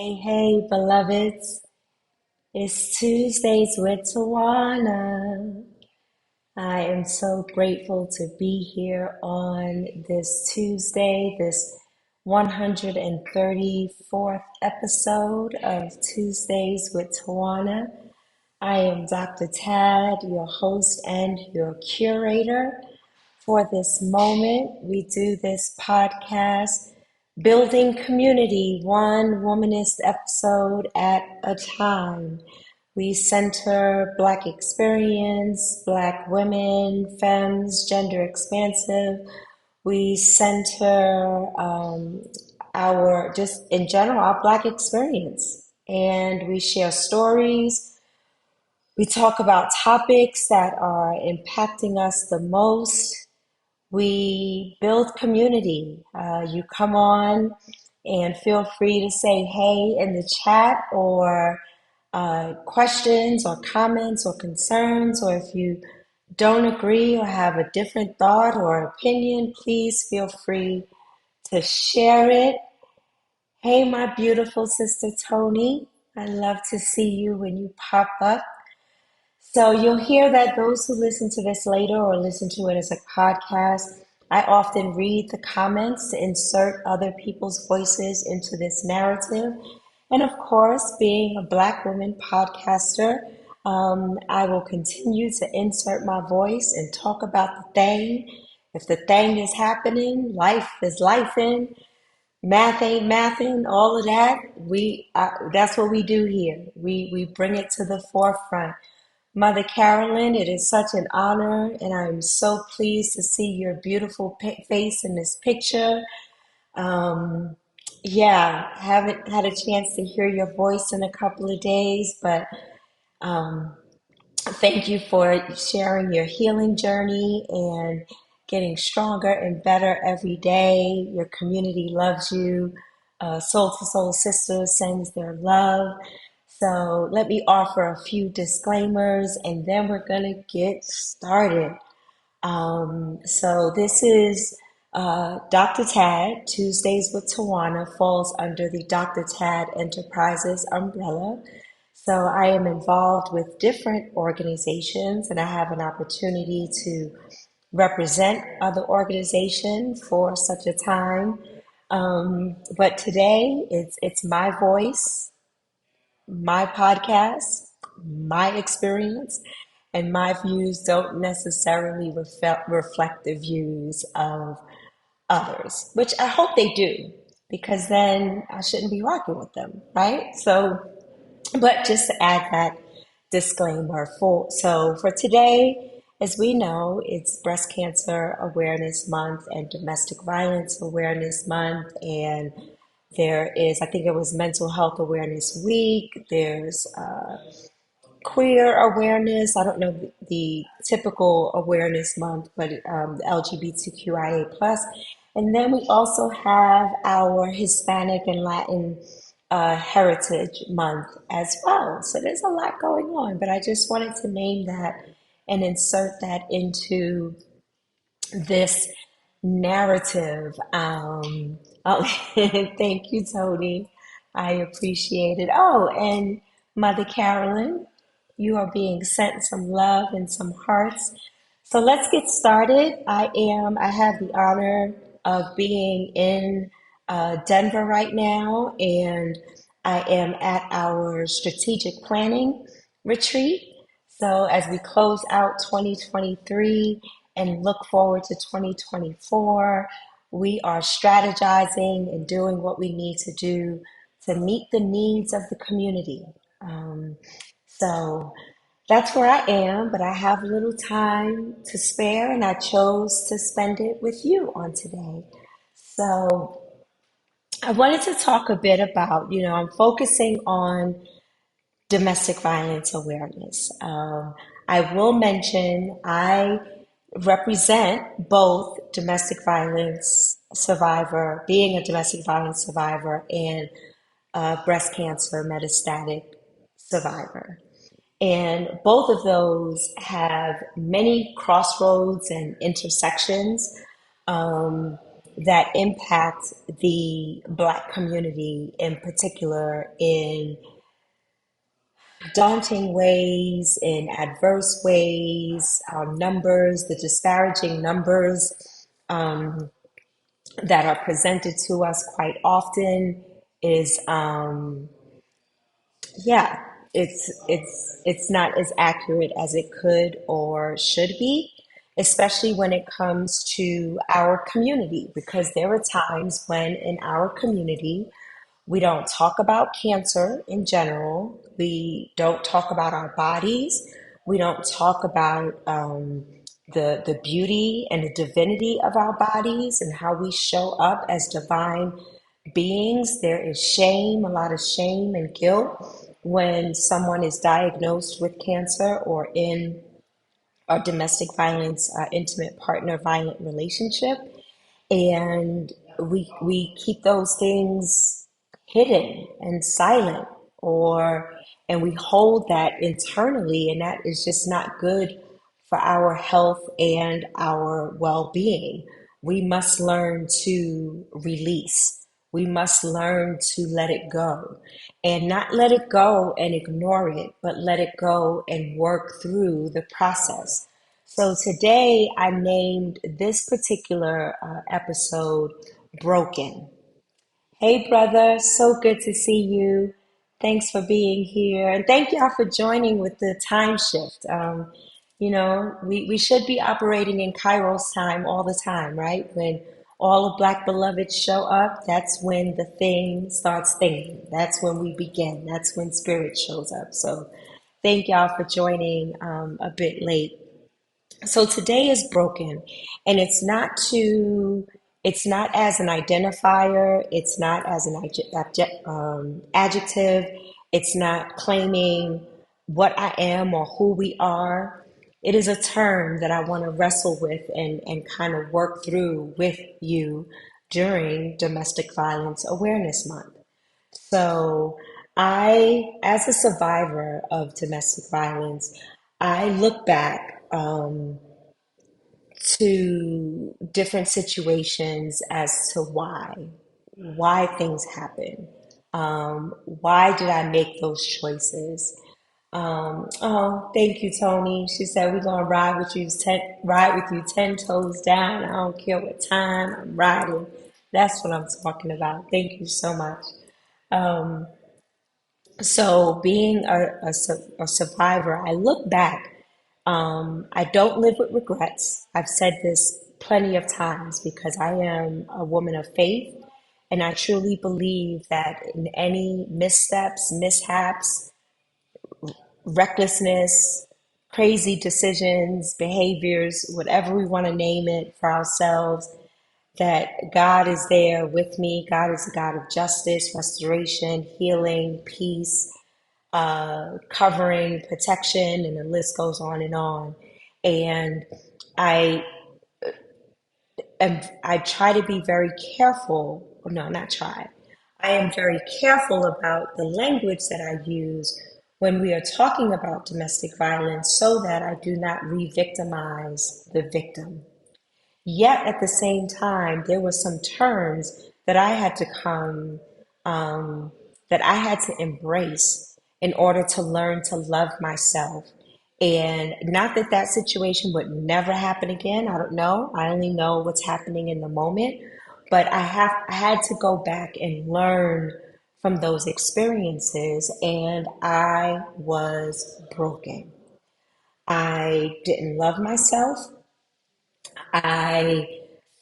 Hey, hey, beloveds. It's Tuesdays with Tawana. I am so grateful to be here on this Tuesday, this 134th episode of Tuesdays with Tawana. I am Dr. Tad, your host and your curator for this moment. We do this podcast building community, one womanist episode at a time. We center Black experience, Black women, femmes, gender expansive. We center just in general, our Black experience. And we share stories. We talk about topics that are impacting us the most. We build community. You come on and feel free to say hey in the chat or questions or comments or concerns, or if you don't agree or have a different thought or opinion, please feel free to share it. Hey, my beautiful sister Tony, I love to see you when you pop up. So you'll hear that those who listen to this later or listen to it as a podcast, I often read the comments to insert other people's voices into this narrative. And of course, being a Black woman podcaster, I will continue to insert my voice and talk about the thing. If the thing is happening, life is lifing, math ain't mathin', all of that. That's what we do here. We bring it to the forefront. Mother Carolyn, it is such an honor, and I'm so pleased to see your beautiful face in this picture. Um, yeah, haven't had a chance to hear your voice in a couple of days, but um, thank you for sharing your healing journey and getting stronger and better every day. Your community loves you. Soul to Soul Sisters sends their love. So let me offer a few disclaimers and then we're going to get started. So this is Dr. Tad. Tuesdays with Tawana falls under the Dr. Tad Enterprises umbrella. So I am involved with different organizations and I have an opportunity to represent other organizations for such a time. But today it's my voice, my podcast, my experience, and my views don't necessarily reflect the views of others, which I hope they do, because then I shouldn't be rocking with them, right? So, but just to add that disclaimer for today, as we know, it's Breast Cancer Awareness Month and Domestic Violence Awareness Month, and there is, I think it was Mental Health Awareness Week. There's queer awareness. I don't know the typical awareness month, but LGBTQIA plus. And then we also have our Hispanic and Latin Heritage Month as well. So there's a lot going on, but I just wanted to name that and insert that into this narrative. Oh, thank you, Tony. I appreciate it. Oh, and Mother Carolyn, you are being sent some love and some hearts. So let's get started. I have the honor of being in Denver right now, and I am at our strategic planning retreat. So as we close out 2023 and look forward to 2024, we are strategizing and doing what we need to do to meet the needs of the community. Um, so that's where I am, but I have a little time to spare, and I chose to spend it with you on today. So I wanted to talk a bit about, I'm focusing on domestic violence awareness. I will mention I represent both domestic violence survivor, being a domestic violence survivor, and breast cancer metastatic survivor. And both of those have many crossroads and intersections. Um, that impact the Black community in particular in daunting ways, in adverse ways. Our numbers, the disparaging numbers um, that are presented to us quite often is yeah, it's not as accurate as it could or should be, especially when it comes to our community, because there are times when in our community we don't talk about cancer in general. We don't talk about our bodies. We don't talk about the beauty and the divinity of our bodies and how we show up as divine beings. There is shame, a lot of shame and guilt when someone is diagnosed with cancer or in a domestic violence, intimate partner violent relationship, and we keep those things hidden and silent, or and we hold that internally, and that is just not good for our health and our well-being. We must learn to release. We must learn to let it go, and not let it go and ignore it, but let it go and work through the process. So today I named this particular episode Broken. Hey, brother, so good to see you. Thanks for being here. And thank y'all for joining with the time shift. We should be operating in Kairos time all the time, right? When all of Black beloveds show up, that's when the thing starts thinking. That's when we begin. That's when spirit shows up. So thank y'all for joining a bit late. So today is broken, and it's not as an identifier, it's not as an adjective, it's not claiming what I am or who we are. It is a term that I want to wrestle with and kind of work through with you during Domestic Violence Awareness Month. So as a survivor of domestic violence, I look back to different situations as to why things happen. Why did I make those choices? Oh, thank you, Tony. She said we're gonna ride with you 10 toes down. I don't care what time I'm riding. That's what I'm talking about. Thank you so much. Um, so being a survivor, I look back. I don't live with regrets. I've said this plenty of times because I am a woman of faith, and I truly believe that in any missteps, mishaps, recklessness, crazy decisions, behaviors, whatever we want to name it for ourselves, that God is there with me. God is a God of justice, restoration, healing, peace, covering, protection, and the list goes on and on. And I I try to be very careful. No, not try. I am very careful about the language that I use when we are talking about domestic violence so that I do not re-victimize the victim. Yet at the same time, there were some terms that I had to that I had to embrace in order to learn to love myself. And not that that situation would never happen again. I don't know. I only know what's happening in the moment. But I had to go back and learn from those experiences, and I was broken. I didn't love myself. I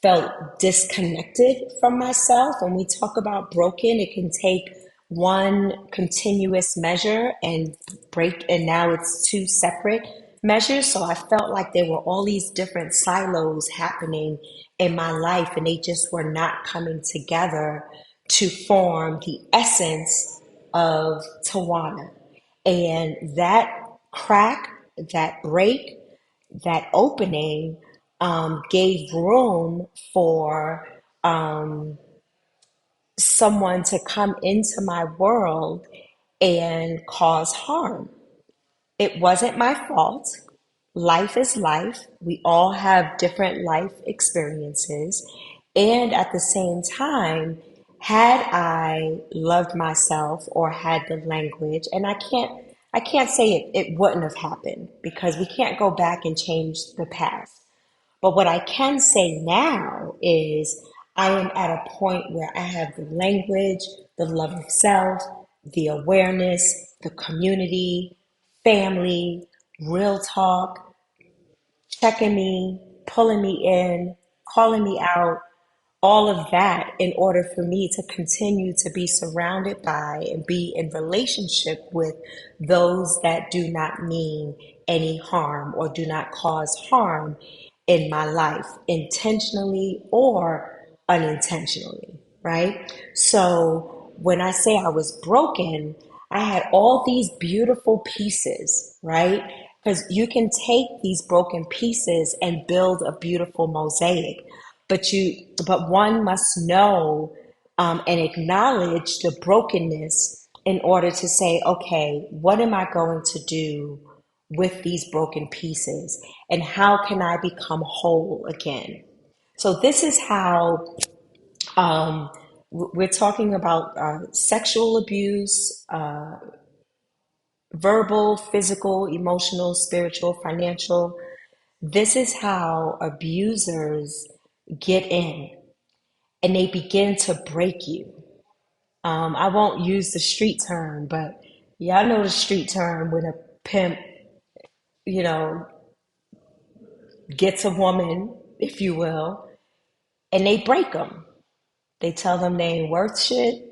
felt disconnected from myself. When we talk about broken, it can take one continuous measure and break, and now it's two separate measures. So I felt like there were all these different silos happening in my life, and they just were not coming together to form the essence of Tawana. And that crack, that break, that opening gave room for someone to come into my world and cause harm. It wasn't my fault. Life is life. We all have different life experiences. And at the same time, had I loved myself or had the language, and I can't say it wouldn't have happened because we can't go back and change the past. But what I can say now is I am at a point where I have the language, the love of self, the awareness, the community, family, real talk, checking me, pulling me in, calling me out, all of that in order for me to continue to be surrounded by and be in relationship with those that do not mean any harm or do not cause harm in my life, intentionally or unintentionally, right? So when I say I was broken, I had all these beautiful pieces, right? Because you can take these broken pieces and build a beautiful mosaic, but one must know and acknowledge the brokenness in order to say, okay, what am I going to do with these broken pieces, and how can I become whole again? So this is how we're talking about sexual abuse, verbal, physical, emotional, spiritual, financial. This is how abusers get in and they begin to break you. I won't use the street term, but y'all know the street term when a pimp, you know, gets a woman, if you will, and they break them. They tell them they ain't worth shit.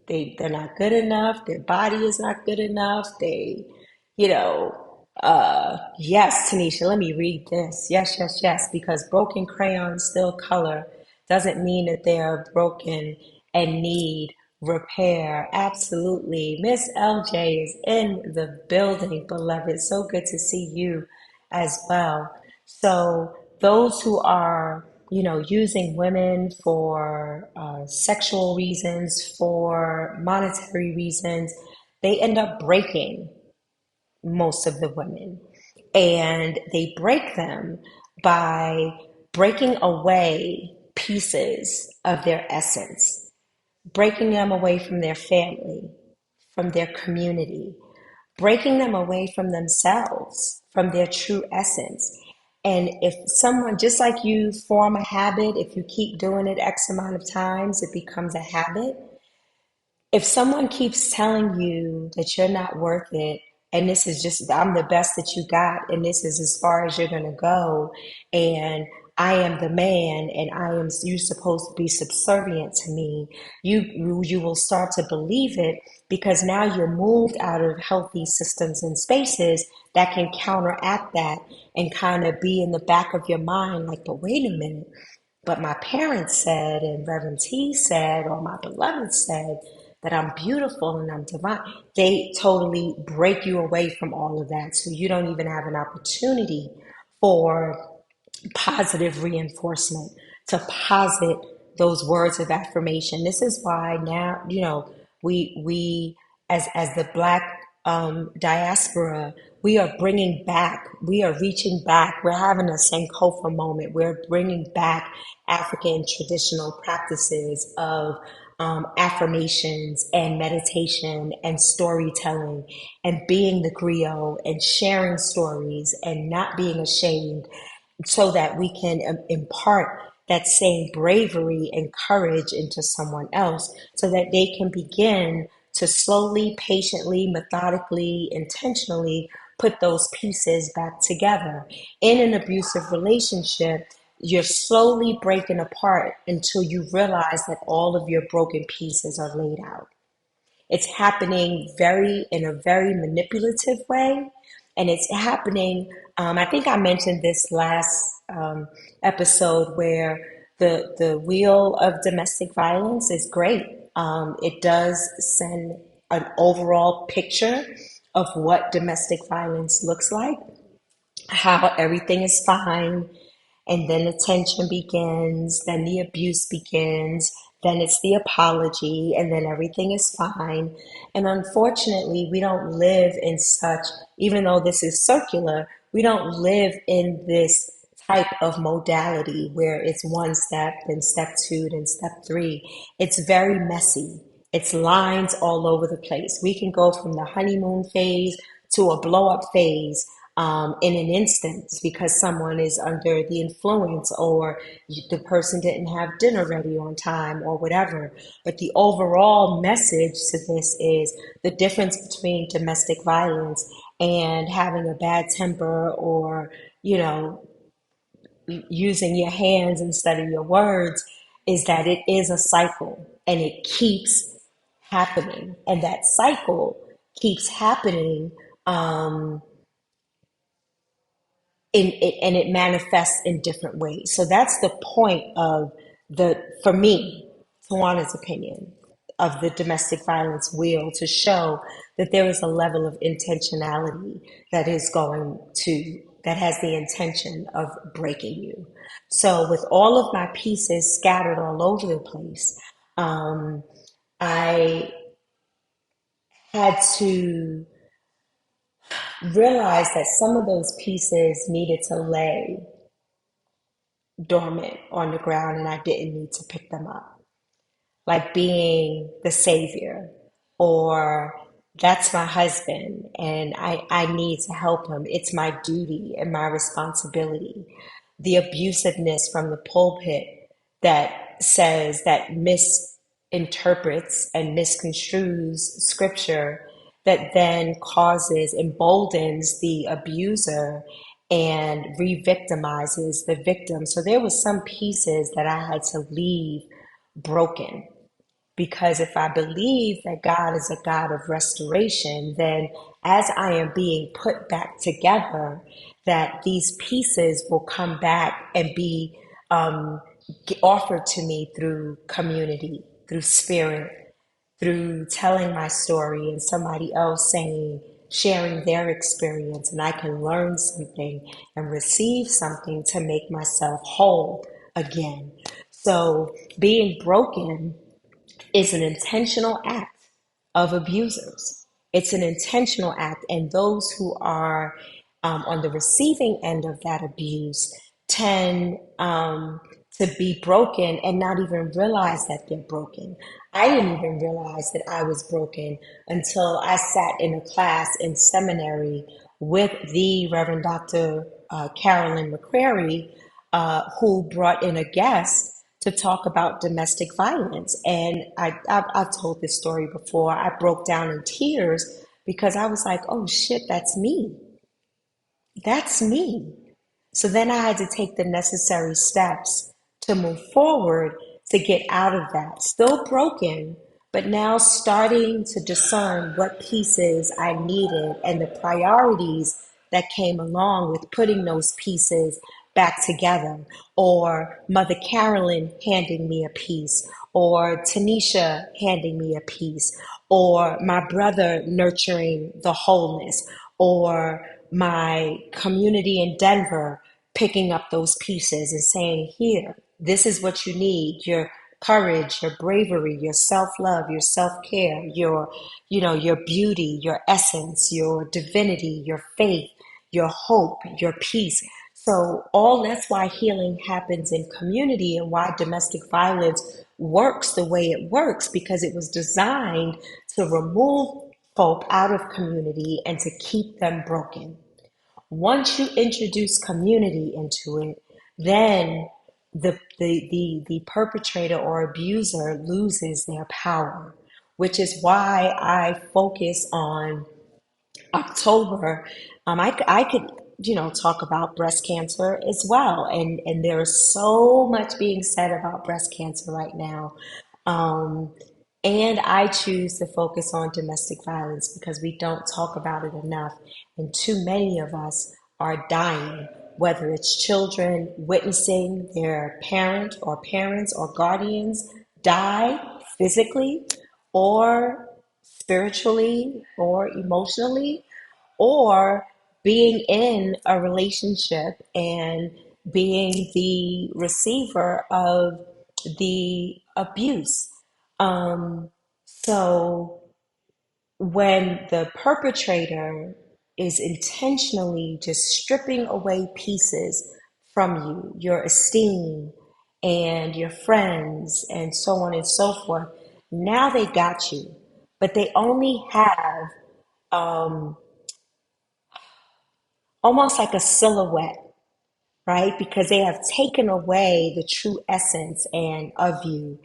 They're not good enough. Their body is not good enough. Yes, Tanisha, let me read this. Yes, yes, yes, because broken crayons still color doesn't mean that they are broken and need repair. Absolutely. Miss LJ is in the building, beloved. So good to see you as well. So those who are, using women for sexual reasons, for monetary reasons, they end up breaking most of the women. And they break them by breaking away pieces of their essence, breaking them away from their family, from their community, breaking them away from themselves, from their true essence. And if someone, just like you form a habit, if you keep doing it X amount of times, it becomes a habit. If someone keeps telling you that you're not worth it, and this is just, I'm the best that you got, and this is as far as you're going to go, and I am the man, and you're supposed to be subservient to me, you will start to believe it because now you're moved out of healthy systems and spaces that can counteract that and kind of be in the back of your mind like, but wait a minute. But my parents said, and Reverend T said, or my beloved said, that I'm beautiful and I'm divine. They totally break you away from all of that. So you don't even have an opportunity for positive reinforcement, to posit those words of affirmation. This is why now, we as the Black diaspora, we are bringing back, we are reaching back, we're having a Sankofa moment. We're bringing back African traditional practices of affirmations and meditation and storytelling and being the griot and sharing stories and not being ashamed so that we can impart that same bravery and courage into someone else so that they can begin to slowly, patiently, methodically, intentionally put those pieces back together. In an abusive relationship, you're slowly breaking apart until you realize that all of your broken pieces are laid out. It's happening in a very manipulative way. And it's happening, I think I mentioned this last episode where the wheel of domestic violence is great. It does send an overall picture of what domestic violence looks like, how everything is fine, and then the tension begins, then the abuse begins, then it's the apology, and then everything is fine. And unfortunately, we don't live in such, even though this is circular, we don't live in this type of modality where it's one step, then step two, then step three. It's very messy. It's lines all over the place. We can go from the honeymoon phase to a blow up phase in an instance because someone is under the influence or the person didn't have dinner ready on time or whatever. But the overall message to this is the difference between domestic violence and having a bad temper or, you know, using your hands instead of your words is that it is a cycle and it keeps happening. And that cycle keeps happening in it, and it manifests in different ways. So that's the point of for me, Tawana's opinion, of the domestic violence wheel to show that there is a level of intentionality that has the intention of breaking you. So with all of my pieces scattered all over the place, I had to realize that some of those pieces needed to lay dormant on the ground and I didn't need to pick them up. Like being the savior, or that's my husband and I need to help him. It's my duty and my responsibility. The abusiveness from the pulpit that says that misinterprets and misconstrues scripture that then emboldens the abuser and re-victimizes the victim. So there was some pieces that I had to leave broken because if I believe that God is a God of restoration, then as I am being put back together, that these pieces will come back and be offered to me through community, through spirit, through telling my story and somebody else sharing their experience, and I can learn something and receive something to make myself whole again. So being broken is an intentional act of abusers. It's an intentional act, and those who are on the receiving end of that abuse tend to be broken and not even realize that they're broken. I didn't even realize that I was broken until I sat in a class in seminary with the Reverend Dr. Carolyn McCrary, who brought in a guest to talk about domestic violence. And I've told this story before. I broke down in tears because I was like, oh shit, that's me. That's me. So then I had to take the necessary steps to move forward to get out of that. Still broken, but now starting to discern what pieces I needed and the priorities that came along with putting those pieces back together, or Mother Carolyn handing me a piece, or Tanisha handing me a piece, or my brother nurturing the wholeness, or my community in Denver picking up those pieces and saying, here, this is what you need. Your courage, your bravery, your self-love, your self-care, your beauty, your essence, your divinity, your faith, your hope, your peace. So all that's why healing happens in community and why domestic violence works the way it works, because it was designed to remove folk out of community and to keep them broken. Once you introduce community into it, then the perpetrator or abuser loses their power, which is why I focus on October. I could, talk about breast cancer as well. And there is so much being said about breast cancer right now. Um, and I choose to focus on domestic violence because we don't talk about it enough. And too many of us are dying, whether it's children witnessing their parent or parents or guardians die physically or spiritually or emotionally, or being in a relationship and being the receiver of the abuse. So when the perpetrator is intentionally just stripping away pieces from you, your esteem and your friends and so on and so forth. Now they got you, but they only have um, almost like a silhouette, right? Because they have taken away the true essence and of you,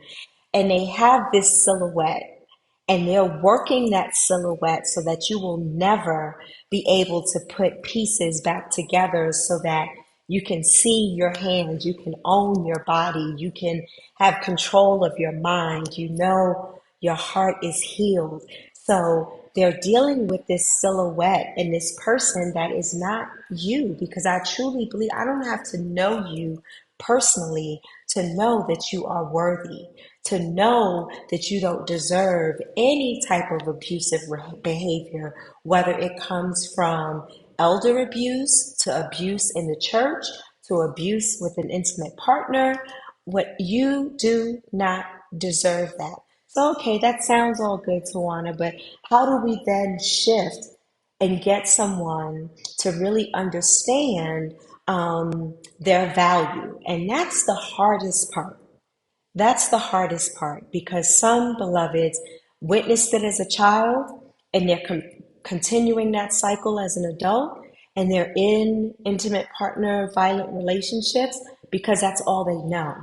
and they have this silhouette, and they're working that silhouette so that you will never be able to put pieces back together so that you can see your hands, you can own your body, you can have control of your mind, you know your heart is healed. So they're dealing with this silhouette and this person that is not you, because I truly believe I don't have to know you personally to know that you are worthy, to know that you don't deserve any type of abusive behavior, whether it comes from elder abuse to abuse in the church to abuse with an intimate partner. What you do not deserve that. So, okay, that sounds all good, Tawana, but how do we then shift and get someone to really understand their value? And that's the hardest part. That's the hardest part because some beloveds witnessed it as a child and they're continuing that cycle as an adult, and they're in intimate partner violent relationships because that's all they know.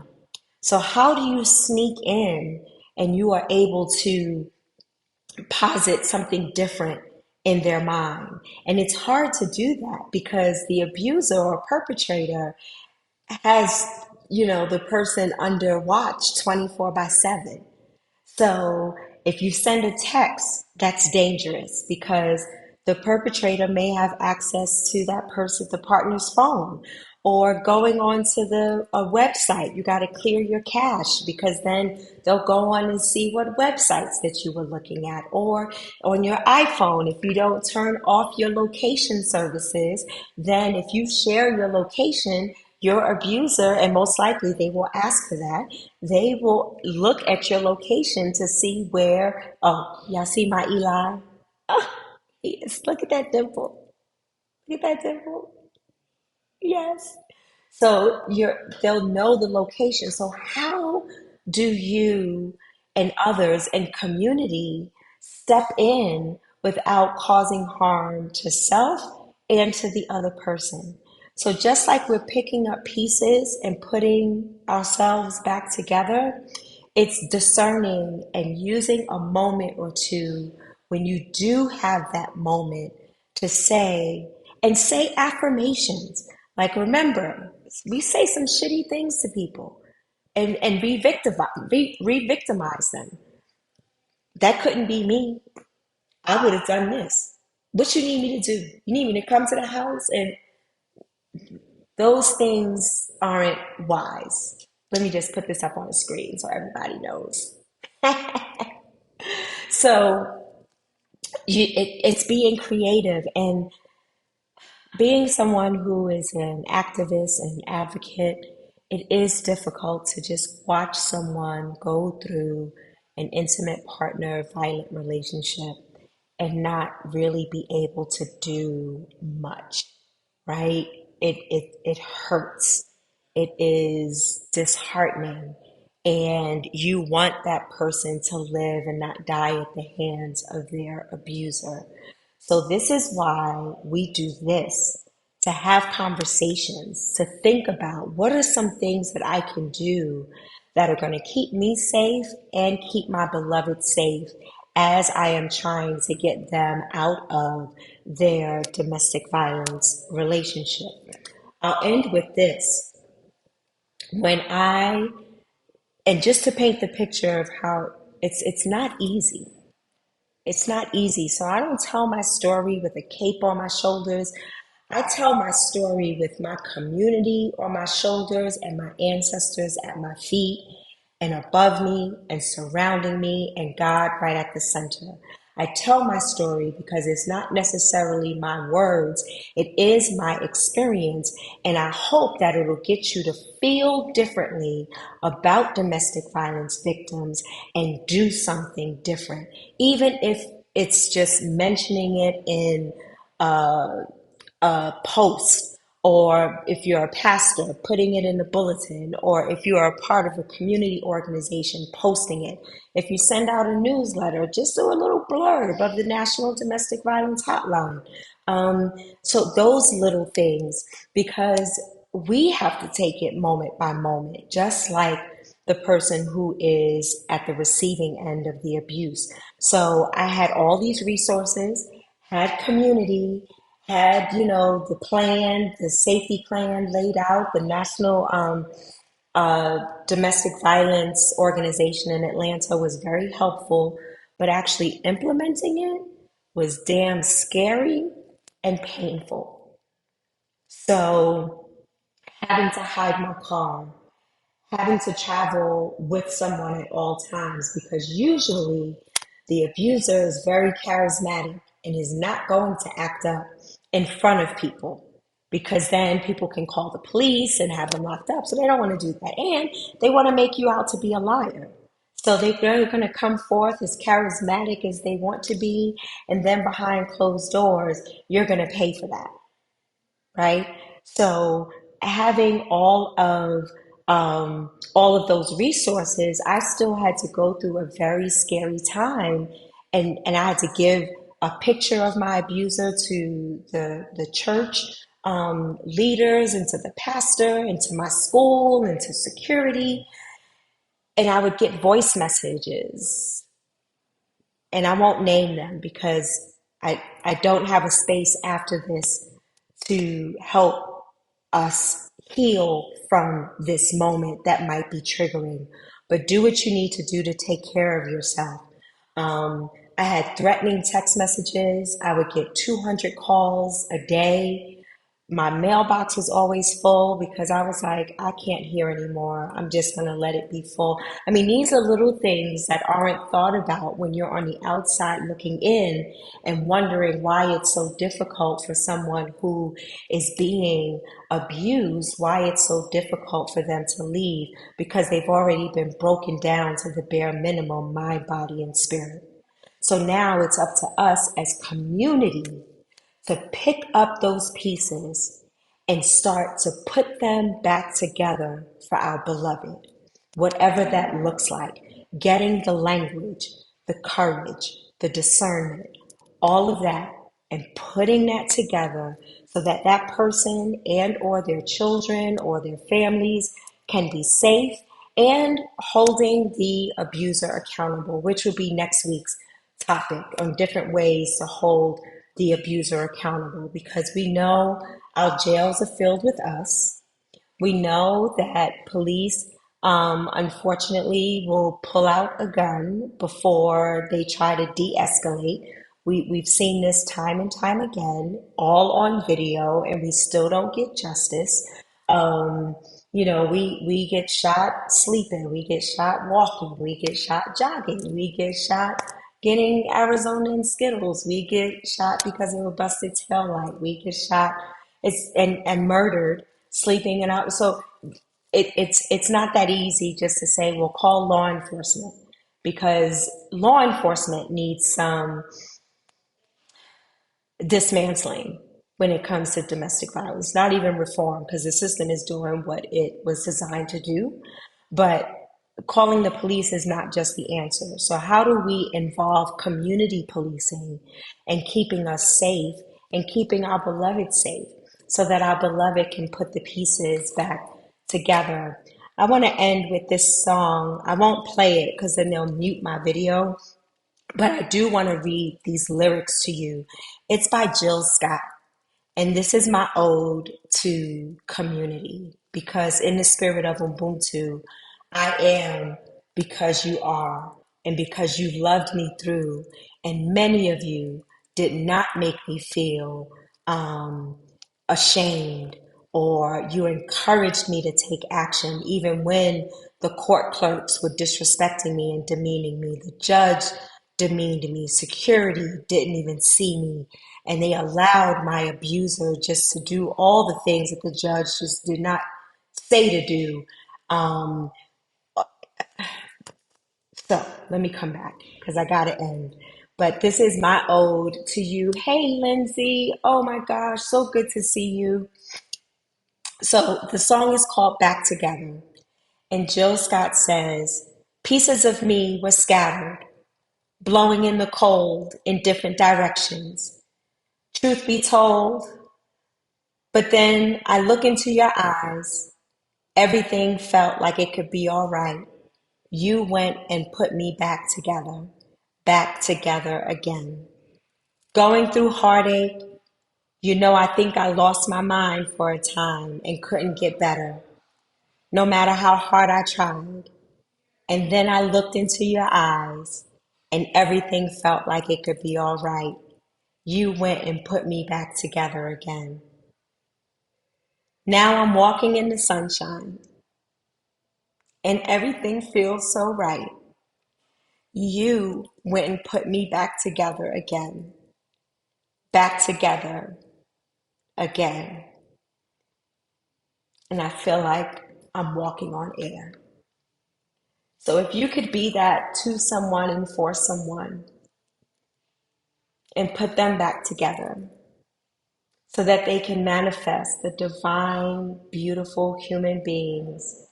So, how do you sneak in and you are able to posit something different in their mind? And it's hard to do that because the abuser or perpetrator has, the person under watch 24 by 7. So if you send a text, that's dangerous because the perpetrator may have access to that person, the partner's phone, or going on to the a website. You got to clear your cache because then they'll go on and see what websites that you were looking at, or on your iPhone. If you don't turn off your location services, then if you share your location, your abuser, and most likely they will ask for that, they will look at your location to see where, oh, y'all see my Eli? Oh, yes, look at that dimple. Look at that dimple. Yes. So they'll know the location. So how do you and others and community step in without causing harm to self and to the other person? So just like we're picking up pieces and putting ourselves back together, it's discerning and using a moment or two when you do have that moment to say and say affirmations. Like, remember, we say some shitty things to people and re-victimize them. That couldn't be me. I would have done this. What you need me to do? You need me to come to the house? And those things aren't wise. Let me just put this up on the screen so everybody knows. So it's being creative and being someone who is an activist and advocate. It is difficult to just watch someone go through an intimate partner violent relationship and not really be able to do much, right? It hurts. It is disheartening. And you want that person to live and not die at the hands of their abuser. So this is why we do this, to have conversations, to think about what are some things that I can do that are going to keep me safe and keep my beloved safe as I am trying to get them out of their domestic violence relationship. I'll end with this. When I, and just to paint the picture of how it's not easy. It's not easy. So I don't tell my story with a cape on my shoulders. I tell my story with my community on my shoulders and my ancestors at my feet and above me and surrounding me and God right at the center. I tell my story because it's not necessarily my words, it is my experience, and I hope that it will get you to feel differently about domestic violence victims and do something different, even if it's just mentioning it in a post or if you're a pastor, putting it in the bulletin, or if you are a part of a community organization, posting it. If you send out a newsletter, just do a little blurb of the National Domestic Violence Hotline. Um, so those little things, because we have to take it moment by moment, just like the person who is at the receiving end of the abuse. So I had all these resources, had community, had, the plan, the safety plan laid out. The National Domestic Violence Organization in Atlanta was very helpful, but actually implementing it was damn scary and painful. So having to hide my car, having to travel with someone at all times, because usually the abuser is very charismatic and is not going to act up in front of people, because then people can call the police and have them locked up. So they don't want to do that. And they want to make you out to be a liar. So they're going to come forth as charismatic as they want to be. And then behind closed doors, you're going to pay for that, right? So having all of those resources, I still had to go through a very scary time, and I had to give a picture of my abuser to the church leaders, and to the pastor, and to my school, and to security, and I would get voice messages, and I won't name them because I don't have a space after this to help us heal from this moment that might be triggering. But do what you need to do to take care of yourself. Um, I had threatening text messages. I would get 200 calls a day. My mailbox was always full because I was like, I can't hear anymore. I'm just going to let it be full. I mean, these are little things that aren't thought about when you're on the outside looking in and wondering why it's so difficult for someone who is being abused, why it's so difficult for them to leave, because they've already been broken down to the bare minimum, mind, body, and spirit. So now it's up to us as community to pick up those pieces and start to put them back together for our beloved, whatever that looks like. Getting the language, the courage, the discernment, all of that, and putting that together so that that person and or their children or their families can be safe, and holding the abuser accountable, which will be next week's topic on different ways to hold the abuser accountable, because we know our jails are filled with us. We know that police, unfortunately, will pull out a gun before they try to de escalate. We've seen this time and time again, all on video, and we still don't get justice. Um, we get shot sleeping, we get shot walking, we get shot jogging, we get shot getting Arizona and Skittles, we get shot because of a busted tail light, we get shot and murdered sleeping and out. So it's not that easy just to say, well, call law enforcement, because law enforcement needs some dismantling when it comes to domestic violence, not even reform, because the system is doing what it was designed to do. But calling the police is not just the answer. So, how do we involve community policing and keeping us safe and keeping our beloved safe so that our beloved can put the pieces back together? I want to end with this song. I won't play it because then they'll mute my video, but I do want to read these lyrics to you. It's by Jill Scott. And this is my ode to community, because in the spirit of Ubuntu, I am because you are, and because you loved me through. And many of you did not make me feel um, ashamed, or you encouraged me to take action, even when the court clerks were disrespecting me and demeaning me. The judge demeaned me. Security didn't even see me. And they allowed my abuser just to do all the things that the judge just did not say to do. Um, so let me come back because I got to end. But this is my ode to you. Hey, Lindsay. Oh my gosh, so good to see you. So the song is called Back Together. And Jill Scott says, pieces of me were scattered, blowing in the cold in different directions. Truth be told, but then I look into your eyes. Everything felt like it could be all right. You went and put me back together again. Going through heartache, I think I lost my mind for a time and couldn't get better, no matter how hard I tried. And then I looked into your eyes, and everything felt like it could be all right. You went and put me back together again. Now I'm walking in the sunshine, and everything feels so right. You went and put me back together again, back together again. And I feel like I'm walking on air. So if you could be that to someone and for someone and put them back together so that they can manifest the divine, beautiful human beings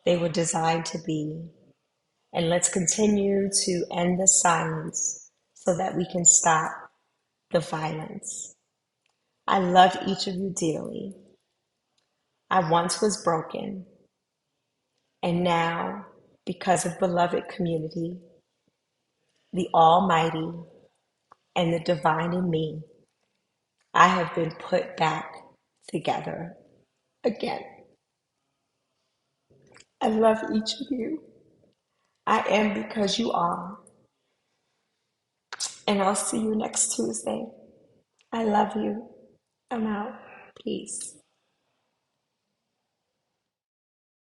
they were designed to be. And let's continue to end the silence so that we can stop the violence. I love each of you dearly. I once was broken, and now, because of beloved community, the Almighty, and the divine in me, I have been put back together again. I love each of you. I am because you are. And I'll see you next Tuesday. I love you. I'm out. Peace.